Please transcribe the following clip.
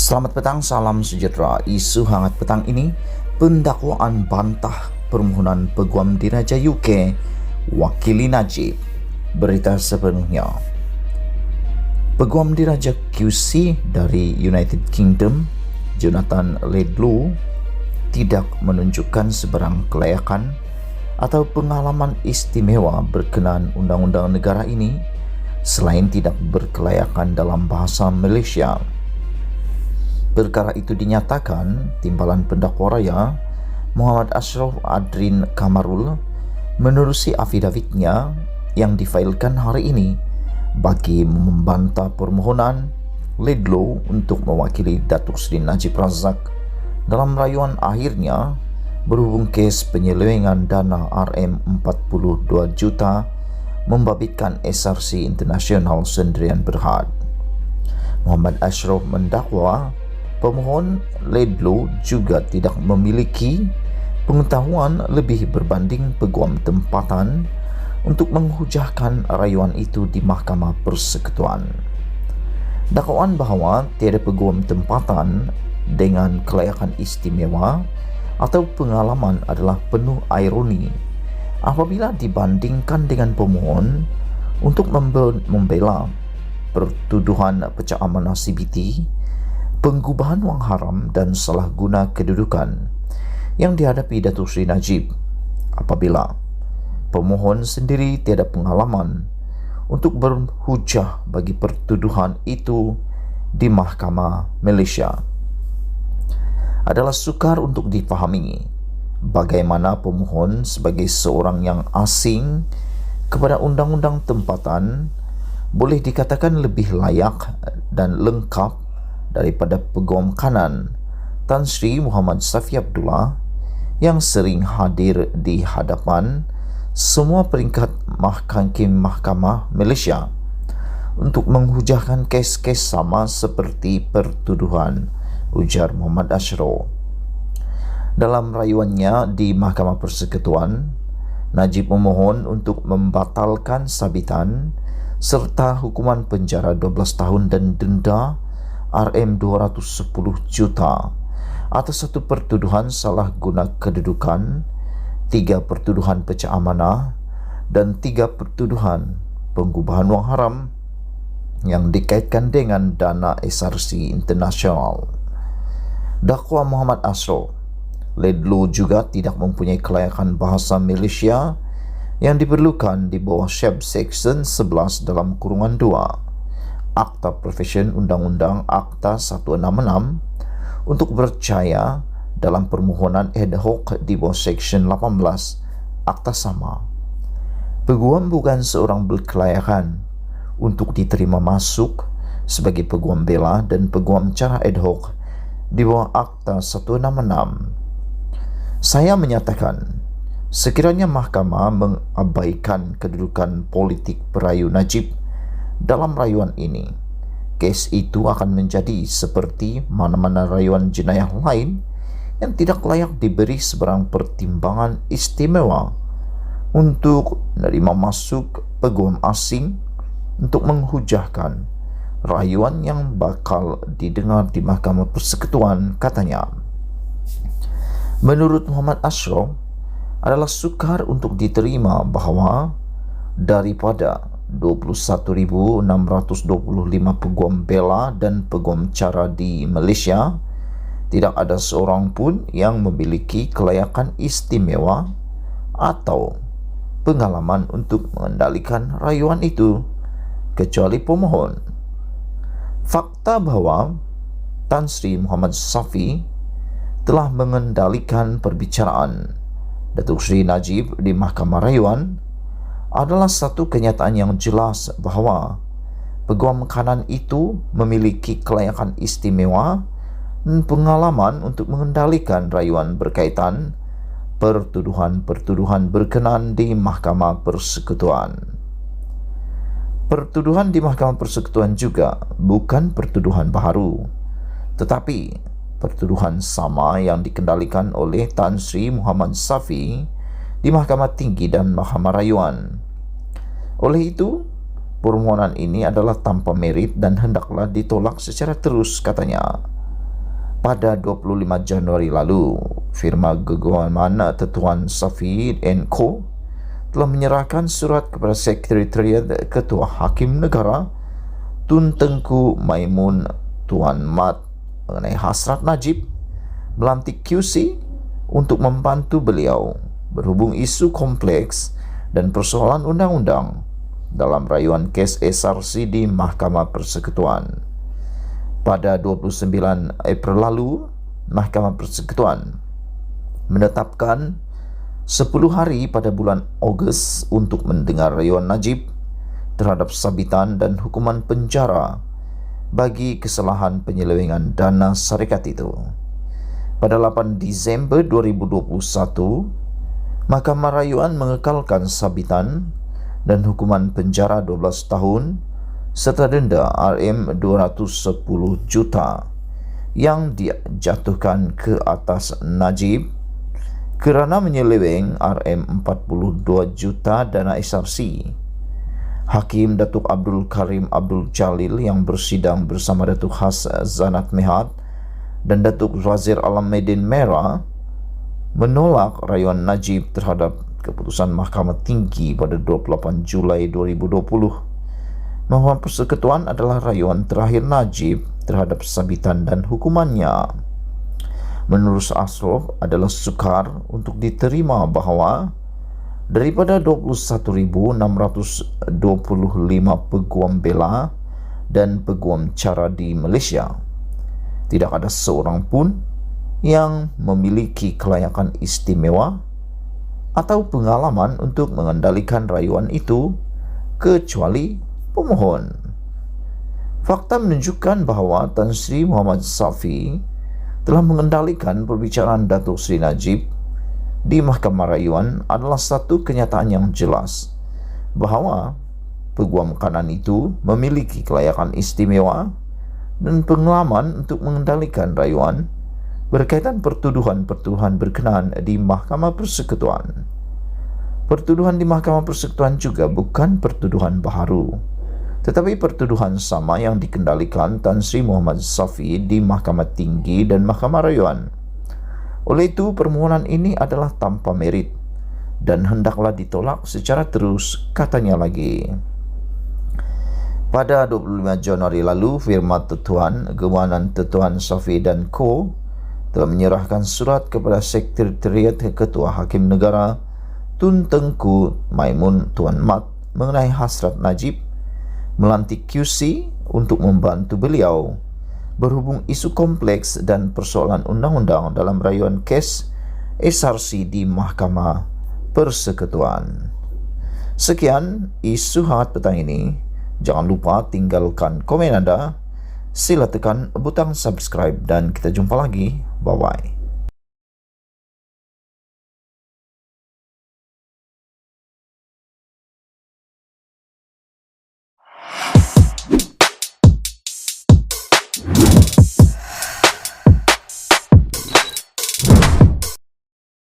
Selamat petang, salam sejahtera. Isu hangat petang ini, pendakwaan bantah permohonan peguam diraja UK wakili Najib. Berita sepenuhnya. Peguam diraja QC dari United Kingdom, Jonathan Laidlaw, tidak menunjukkan sebarang kelayakan atau pengalaman istimewa berkenaan undang-undang negara ini selain tidak berkelayakan dalam bahasa Malaysia. Perkara itu dinyatakan timbalan pendakwa raya Muhammad Ashraf Adrin Kamarul menerusi afidavitnya yang difailkan hari ini bagi membantah permohonan Laidlaw untuk mewakili Datuk Seri Najib Razak dalam rayuan akhirnya berhubung kes penyelewengan dana RM42 juta membabitkan SRC International Sdn Bhd. Muhammad Ashraf mendakwa pemohon Laidlaw juga tidak memiliki pengetahuan lebih berbanding peguam tempatan untuk menghujahkan rayuan itu di Mahkamah Persekutuan. Dakwaan bahawa tiada peguam tempatan dengan kelayakan istimewa atau pengalaman adalah penuh ironi apabila dibandingkan dengan pemohon untuk membela pertuduhan pecah amanah CBT, penggubahan wang haram dan salah guna kedudukan yang dihadapi Datuk Seri Najib apabila pemohon sendiri tiada pengalaman untuk berhujah bagi pertuduhan itu di Mahkamah Malaysia. Adalah sukar untuk difahami bagaimana pemohon sebagai seorang yang asing kepada undang-undang tempatan boleh dikatakan lebih layak dan lengkap daripada peguam kanan Tan Sri Muhammad Safi Abdullah yang sering hadir di hadapan semua peringkat Mahkamah Malaysia untuk menghujahkan kes-kes sama seperti pertuduhan, ujar Muhammad Ashraf. Dalam rayuannya di Mahkamah Persekutuan, Najib memohon untuk membatalkan sabitan serta hukuman penjara 12 tahun dan denda RM210 juta atas satu pertuduhan salah guna kedudukan, 3 pertuduhan pecah amanah dan 3 pertuduhan penggubahan wang haram yang dikaitkan dengan dana SRC International. Dakwa Muhammad Ashraf, Laidlaw juga tidak mempunyai kelayakan bahasa Malaysia yang diperlukan di bawah Section 11 dalam kurungan 2 Akta Profession Undang-Undang Akta 166 untuk percaya dalam permohonan ad hoc di bawah Section 18 Akta sama. Peguam bukan seorang berkelayakan untuk diterima masuk sebagai peguam bela dan peguam cara ad hoc di bawah Akta 166. Saya menyatakan, sekiranya mahkamah mengabaikan kedudukan politik perayu Najib dalam rayuan ini, kes itu akan menjadi seperti mana-mana rayuan jenayah lain yang tidak layak diberi sebarang pertimbangan istimewa untuk menerima masuk peguam asing untuk menghujahkan rayuan yang bakal didengar di Mahkamah Persekutuan, katanya. Menurut Muhammad Ashraf, adalah sukar untuk diterima bahawa daripada 21,625 peguam bela dan peguam cara di Malaysia, tidak ada seorang pun yang memiliki kelayakan istimewa atau pengalaman untuk mengendalikan rayuan itu, kecuali pemohon. Fakta bahawa Tan Sri Muhammad Safi telah mengendalikan perbicaraan Datuk Seri Najib di Mahkamah Rayuan adalah satu kenyataan yang jelas bahawa peguam kanan itu memiliki kelayakan istimewa dan pengalaman untuk mengendalikan rayuan berkaitan pertuduhan-pertuduhan berkenaan di Mahkamah Persekutuan. Pertuduhan di Mahkamah Persekutuan juga bukan pertuduhan baru, tetapi pertuduhan sama yang dikendalikan oleh Tan Sri Muhammad Safi di Mahkamah Tinggi dan Mahkamah Rayuan. Oleh itu, permohonan ini adalah tanpa merit dan hendaklah ditolak secara terus, katanya. Pada 25 Januari lalu, firma Genggaman Tuan Safi & Co. telah menyerahkan surat kepada Sekretariat Ketua Hakim Negara Tun Tengku Maimun Tuan Mat mengenai hasrat Najib melantik QC untuk membantu beliau berhubung isu kompleks dan persoalan undang-undang dalam rayuan kes SRC di Mahkamah Persekutuan. Pada 29 April lalu, Mahkamah Persekutuan menetapkan 10 hari pada bulan Ogos untuk mendengar rayuan Najib terhadap sabitan dan hukuman penjara bagi kesalahan penyelewengan dana syarikat itu. Pada 8 Disember 2021, Mahkamah Rayuan mengekalkan sabitan dan hukuman penjara 12 tahun serta denda RM210 juta yang dijatuhkan ke atas Najib kerana menyeleweng RM42 juta dana SRC. Hakim Datuk Abdul Karim Abdul Jalil yang bersidang bersama Datuk Has Zanat Mehat dan Datuk Wazir Alameddin Merah menolak rayuan Najib terhadap keputusan Mahkamah Tinggi pada 28 Julai 2020. Mahkamah Persekutuan adalah rayuan terakhir Najib terhadap sabitan dan hukumannya. Menurut Asraf adalah sukar untuk diterima bahawa daripada 21,625 peguam bela dan peguam cara di Malaysia, tidak ada seorang pun yang memiliki kelayakan istimewa atau pengalaman untuk mengendalikan rayuan itu kecuali pemohon. Fakta menunjukkan bahawa Tan Sri Muhammad Safi telah mengendalikan perbicaraan Datuk Seri Najib di Mahkamah Rayuan adalah satu kenyataan yang jelas bahawa peguam kanan itu memiliki kelayakan istimewa dan pengalaman untuk mengendalikan rayuan berkaitan pertuduhan-pertuduhan berkenaan di Mahkamah Persekutuan. Pertuduhan di Mahkamah Persekutuan juga bukan pertuduhan baharu, tetapi pertuduhan sama yang dikendalikan Tan Sri Muhammad Safi di Mahkamah Tinggi dan Mahkamah Rayuan. Oleh itu, permohonan ini adalah tanpa merit dan hendaklah ditolak secara terus, katanya lagi. Pada 25 Januari lalu, firma Tuan Genggaman Tuan Safi dan Co. telah menyerahkan surat kepada Sekretariat Ketua Hakim Negara Tun Tengku Maimun Tuan Mat mengenai hasrat Najib melantik QC untuk membantu beliau berhubung isu kompleks dan persoalan undang-undang dalam rayuan kes SRC di Mahkamah Persekutuan. Sekian isu hangat petang ini. Jangan lupa tinggalkan komen Anda, sila tekan butang subscribe dan kita jumpa lagi. Bye-bye.